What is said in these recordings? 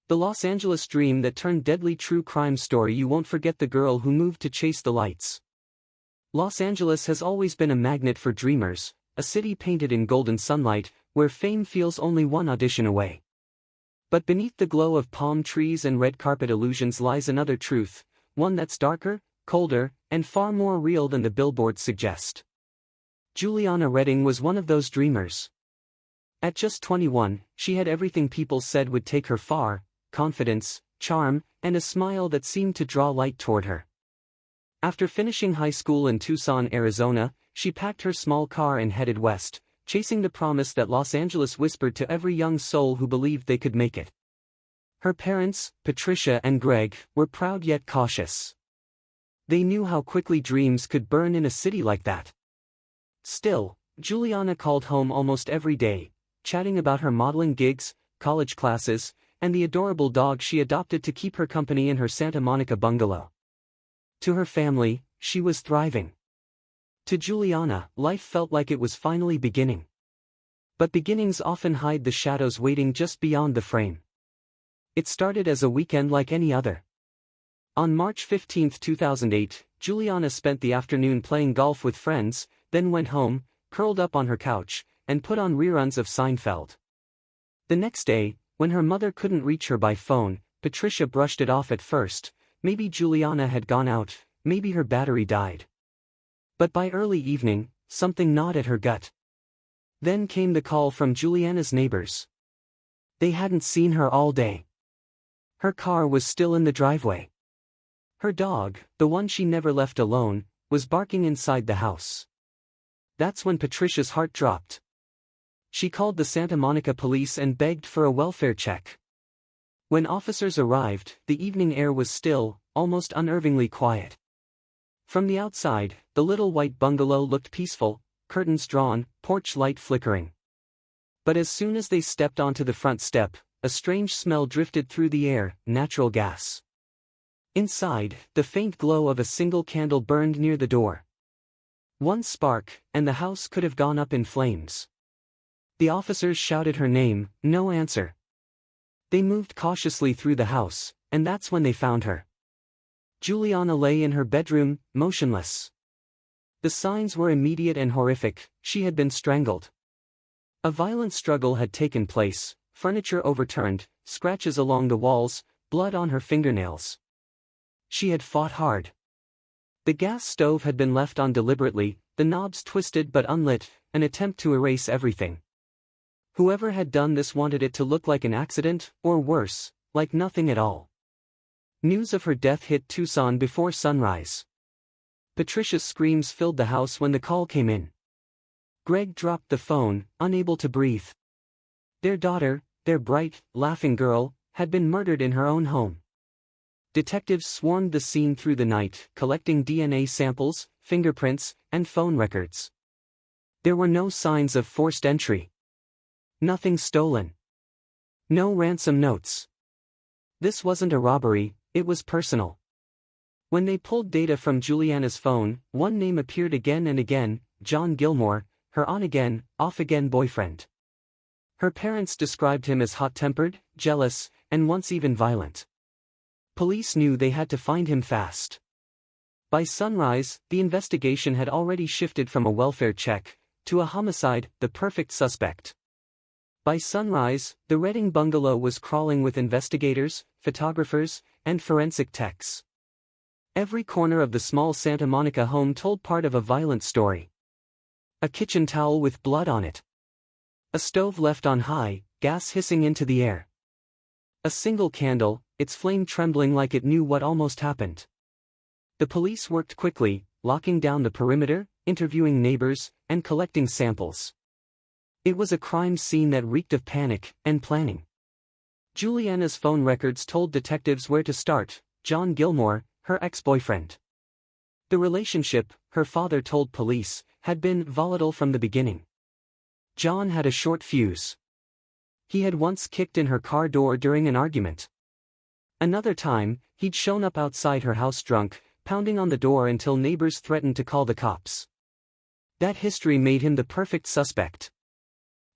The Los Angeles dream that turned deadly true crime story. You won't forget the girl who moved to chase the lights. Los Angeles has always been a magnet for dreamers, a city painted in golden sunlight, where fame feels only one audition away. But beneath the glow of palm trees and red carpet illusions lies another truth, one that's darker, colder, and far more real than the billboards suggest. Juliana Redding was one of those dreamers. At just 21, she had everything people said would take her far: confidence, charm, and a smile that seemed to draw light toward her. After finishing high school in Tucson, Arizona, she packed her small car and headed west, chasing the promise that Los Angeles whispered to every young soul who believed they could make it. Her parents, Patricia and Greg, were proud yet cautious. They knew how quickly dreams could burn in a city like that. Still, Juliana called home almost every day, chatting about her modeling gigs, college classes, and the adorable dog she adopted to keep her company in her Santa Monica bungalow. To her family, she was thriving. To Juliana, life felt like it was finally beginning. But beginnings often hide the shadows waiting just beyond the frame. It started as a weekend like any other. On March 15, 2008, Juliana spent the afternoon playing golf with friends, then went home, curled up on her couch, and put on reruns of Seinfeld. The next day, when her mother couldn't reach her by phone, Patricia brushed it off at first. Maybe Juliana had gone out, maybe her battery died. But by early evening, something gnawed at her gut. Then came the call from Juliana's neighbors. They hadn't seen her all day. Her car was still in the driveway. Her dog, the one she never left alone, was barking inside the house. That's when Patricia's heart dropped. She called the Santa Monica police and begged for a welfare check. When officers arrived, the evening air was still, almost unnervingly quiet. From the outside, the little white bungalow looked peaceful, curtains drawn, porch light flickering. But as soon as they stepped onto the front step, a strange smell drifted through the air: natural gas. Inside, the faint glow of a single candle burned near the door. One spark, and the house could have gone up in flames. The officers shouted her name, no answer. They moved cautiously through the house, and that's when they found her. Juliana lay in her bedroom, motionless. The signs were immediate and horrific: she had been strangled. A violent struggle had taken place, furniture overturned, scratches along the walls, blood on her fingernails. She had fought hard. The gas stove had been left on deliberately, the knobs twisted but unlit, an attempt to erase everything. Whoever had done this wanted it to look like an accident, or worse, like nothing at all. News of her death hit Tucson before sunrise. Patricia's screams filled the house when the call came in. Greg dropped the phone, unable to breathe. Their daughter, their bright, laughing girl, had been murdered in her own home. Detectives swarmed the scene through the night, collecting DNA samples, fingerprints, and phone records. There were no signs of forced entry. Nothing stolen. No ransom notes. This wasn't a robbery, it was personal. When they pulled data from Juliana's phone, one name appeared again and again: John Gilmore, her on-again, off-again boyfriend. Her parents described him as hot-tempered, jealous, and once even violent. Police knew they had to find him fast. By sunrise, the investigation had already shifted from a welfare check to a homicide, the perfect suspect. By sunrise, the Redding bungalow was crawling with investigators, photographers, and forensic techs. Every corner of the small Santa Monica home told part of a violent story. A kitchen towel with blood on it. A stove left on high, gas hissing into the air. A single candle, its flame trembling like it knew what almost happened. The police worked quickly, locking down the perimeter, interviewing neighbors, and collecting samples. It was a crime scene that reeked of panic and planning. Juliana's phone records told detectives where to start: John Gilmore, her ex-boyfriend. The relationship, her father told police, had been volatile from the beginning. John had a short fuse. He had once kicked in her car door during an argument. Another time, he'd shown up outside her house drunk, pounding on the door until neighbors threatened to call the cops. That history made him the perfect suspect.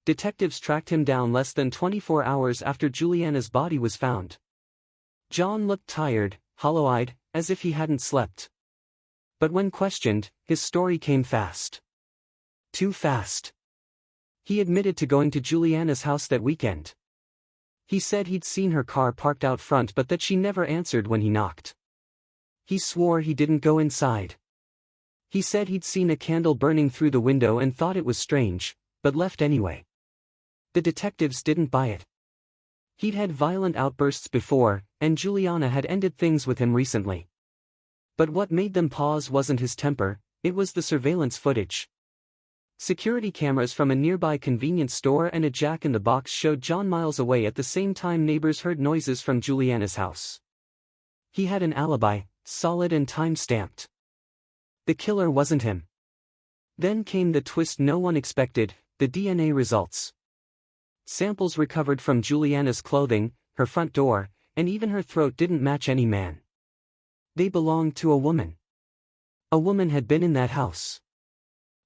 Detectives tracked him down less than 24 hours after Juliana's body was found. John looked tired, hollow-eyed, as if he hadn't slept. But when questioned, his story came fast. Too fast. He admitted to going to Juliana's house that weekend. He said he'd seen her car parked out front but that she never answered when he knocked. He swore he didn't go inside. He said he'd seen a candle burning through the window and thought it was strange, but left anyway. The detectives didn't buy it. He'd had violent outbursts before, and Juliana had ended things with him recently. But what made them pause wasn't his temper, it was the surveillance footage. Security cameras from a nearby convenience store and a jack-in-the-box showed John miles away at the same time neighbors heard noises from Juliana's house. He had an alibi, solid and time-stamped. The killer wasn't him. Then came the twist no one expected, the DNA results. Samples recovered from Juliana's clothing, her front door, and even her throat didn't match any man. They belonged to a woman. A woman had been in that house.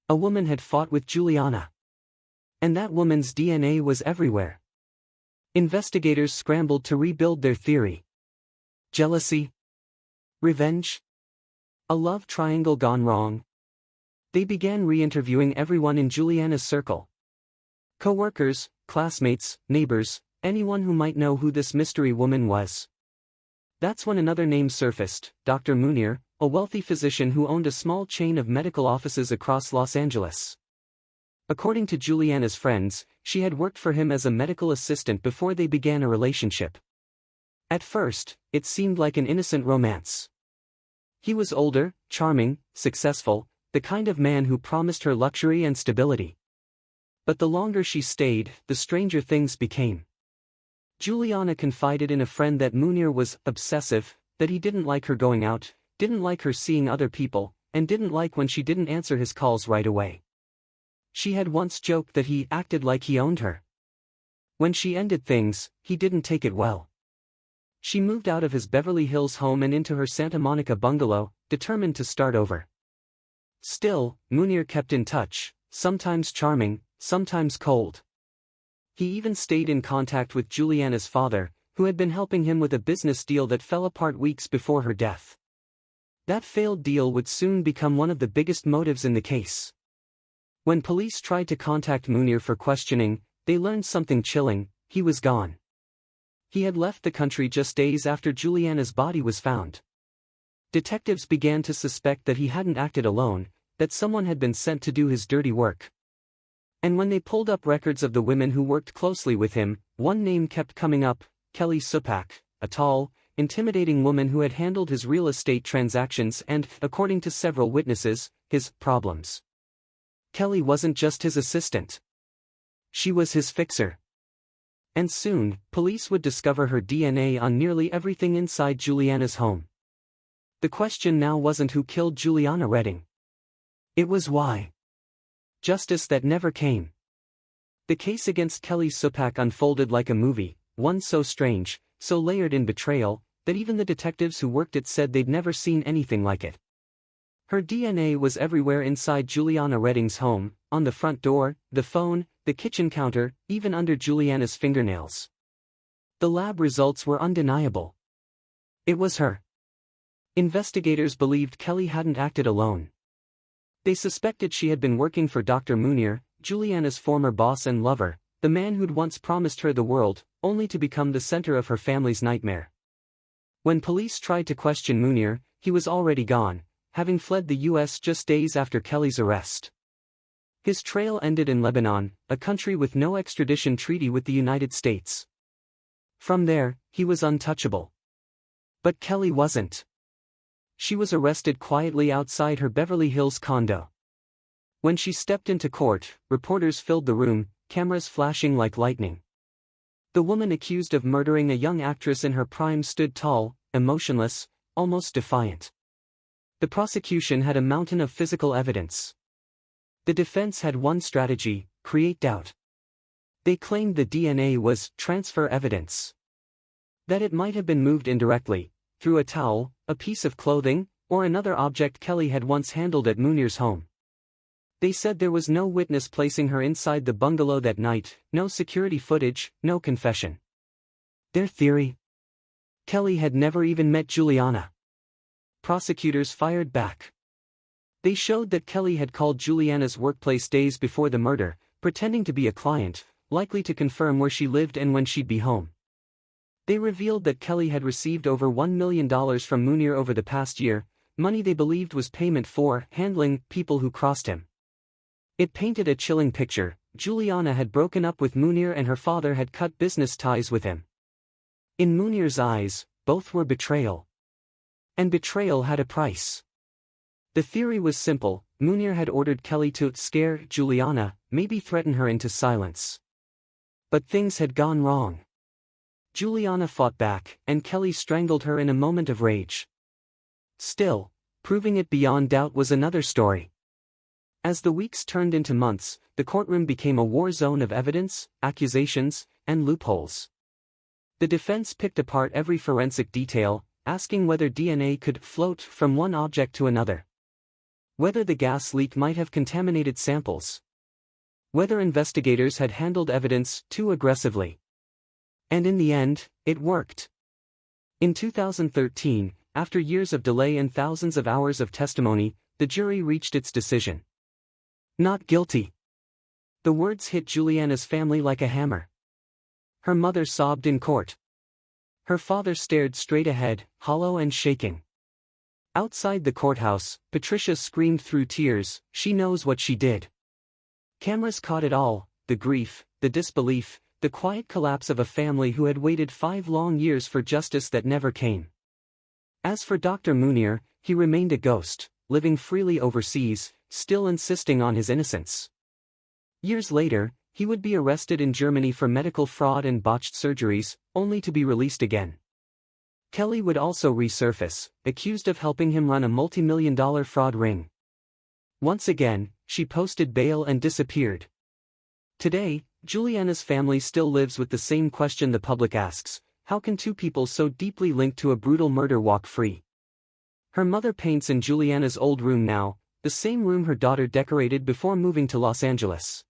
A woman had fought with Juliana. And that woman's DNA was everywhere. Investigators scrambled to rebuild their theory. Jealousy? Revenge? A love triangle gone wrong? They began re-interviewing everyone in Juliana's circle. Co-workers, classmates, neighbors, anyone who might know who this mystery woman was. That's when another name surfaced, Dr. Munir, a wealthy physician who owned a small chain of medical offices across Los Angeles. According to Juliana's friends, she had worked for him as a medical assistant before they began a relationship. At first, it seemed like an innocent romance. He was older, charming, successful, the kind of man who promised her luxury and stability. But the longer she stayed, the stranger things became. Juliana confided in a friend that Munir was obsessive, that he didn't like her going out, didn't like her seeing other people, and didn't like when she didn't answer his calls right away. She had once joked that he acted like he owned her. When she ended things, he didn't take it well. She moved out of his Beverly Hills home and into her Santa Monica bungalow, determined to start over. Still, Munir kept in touch, sometimes charming, sometimes cold. He even stayed in contact with Juliana's father, who had been helping him with a business deal that fell apart weeks before her death. That failed deal would soon become one of the biggest motives in the case. When police tried to contact Munir for questioning, they learned something chilling: he was gone. He had left the country just days after Juliana's body was found. Detectives began to suspect that he hadn't acted alone, that someone had been sent to do his dirty work. And when they pulled up records of the women who worked closely with him, one name kept coming up: Kelly Supak, a tall, intimidating woman who had handled his real estate transactions and, according to several witnesses, his problems. Kelly wasn't just his assistant. She was his fixer. And soon, police would discover her DNA on nearly everything inside Juliana's home. The question now wasn't who killed Juliana Redding. It was why. Justice that never came. The case against Kelly Supak unfolded like a movie, one so strange, so layered in betrayal, that even the detectives who worked it said they'd never seen anything like it. Her DNA was everywhere inside Juliana Redding's home, on the front door, the phone, the kitchen counter, even under Juliana's fingernails. The lab results were undeniable. It was her. Investigators believed Kelly hadn't acted alone. They suspected she had been working for Dr. Munir, Juliana's former boss and lover, the man who'd once promised her the world, only to become the center of her family's nightmare. When police tried to question Munir, he was already gone, having fled the U.S. just days after Kelly's arrest. His trail ended in Lebanon, a country with no extradition treaty with the United States. From there, he was untouchable. But Kelly wasn't. She was arrested quietly outside her Beverly Hills condo. When she stepped into court, reporters filled the room, cameras flashing like lightning. The woman accused of murdering a young actress in her prime stood tall, emotionless, almost defiant. The prosecution had a mountain of physical evidence. The defense had one strategy: create doubt. They claimed the DNA was transfer evidence. That it might have been moved indirectly, through a towel, a piece of clothing, or another object Kelly had once handled at Munir's home. They said there was no witness placing her inside the bungalow that night, no security footage, no confession. Their theory? Kelly had never even met Juliana. Prosecutors fired back. They showed that Kelly had called Juliana's workplace days before the murder, pretending to be a client, likely to confirm where she lived and when she'd be home. They revealed that Kelly had received over $1 million from Munir over the past year, money they believed was payment for handling people who crossed him. It painted a chilling picture. Juliana had broken up with Munir and her father had cut business ties with him. In Munir's eyes, both were betrayal. And betrayal had a price. The theory was simple: Munir had ordered Kelly to scare Juliana, maybe threaten her into silence. But things had gone wrong. Juliana fought back, and Kelly strangled her in a moment of rage. Still, proving it beyond doubt was another story. As the weeks turned into months, the courtroom became a war zone of evidence, accusations, and loopholes. The defense picked apart every forensic detail, asking whether DNA could float from one object to another. Whether the gas leak might have contaminated samples. Whether investigators had handled evidence too aggressively. And in the end, it worked. In 2013, after years of delay and thousands of hours of testimony, the jury reached its decision. Not guilty. The words hit Juliana's family like a hammer. Her mother sobbed in court. Her father stared straight ahead, hollow and shaking. Outside the courthouse, Patricia screamed through tears, "She knows what she did." Cameras caught it all: the grief, the disbelief, the quiet collapse of a family who had waited 5 long years for justice that never came. As for Dr. Munir, he remained a ghost, living freely overseas, still insisting on his innocence. Years later, he would be arrested in Germany for medical fraud and botched surgeries, only to be released again. Kelly would also resurface, accused of helping him run a multi-million-dollar fraud ring. Once again, she posted bail and disappeared. Today, Juliana's family still lives with the same question the public asks: how can two people so deeply linked to a brutal murder walk free? Her mother paints in Juliana's old room now, the same room her daughter decorated before moving to Los Angeles.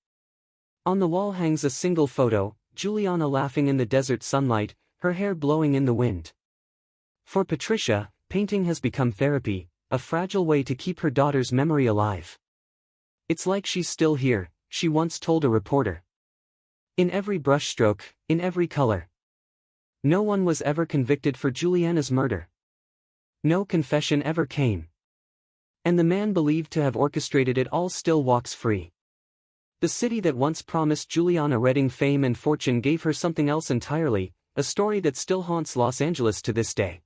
On the wall hangs a single photo: Juliana laughing in the desert sunlight, her hair blowing in the wind. For Patricia, painting has become therapy, a fragile way to keep her daughter's memory alive. "It's like she's still here," she once told a reporter. In every brushstroke, in every color. No one was ever convicted for Juliana's murder. No confession ever came. And the man believed to have orchestrated it all still walks free. The city that once promised Juliana Redding fame and fortune gave her something else entirely, a story that still haunts Los Angeles to this day.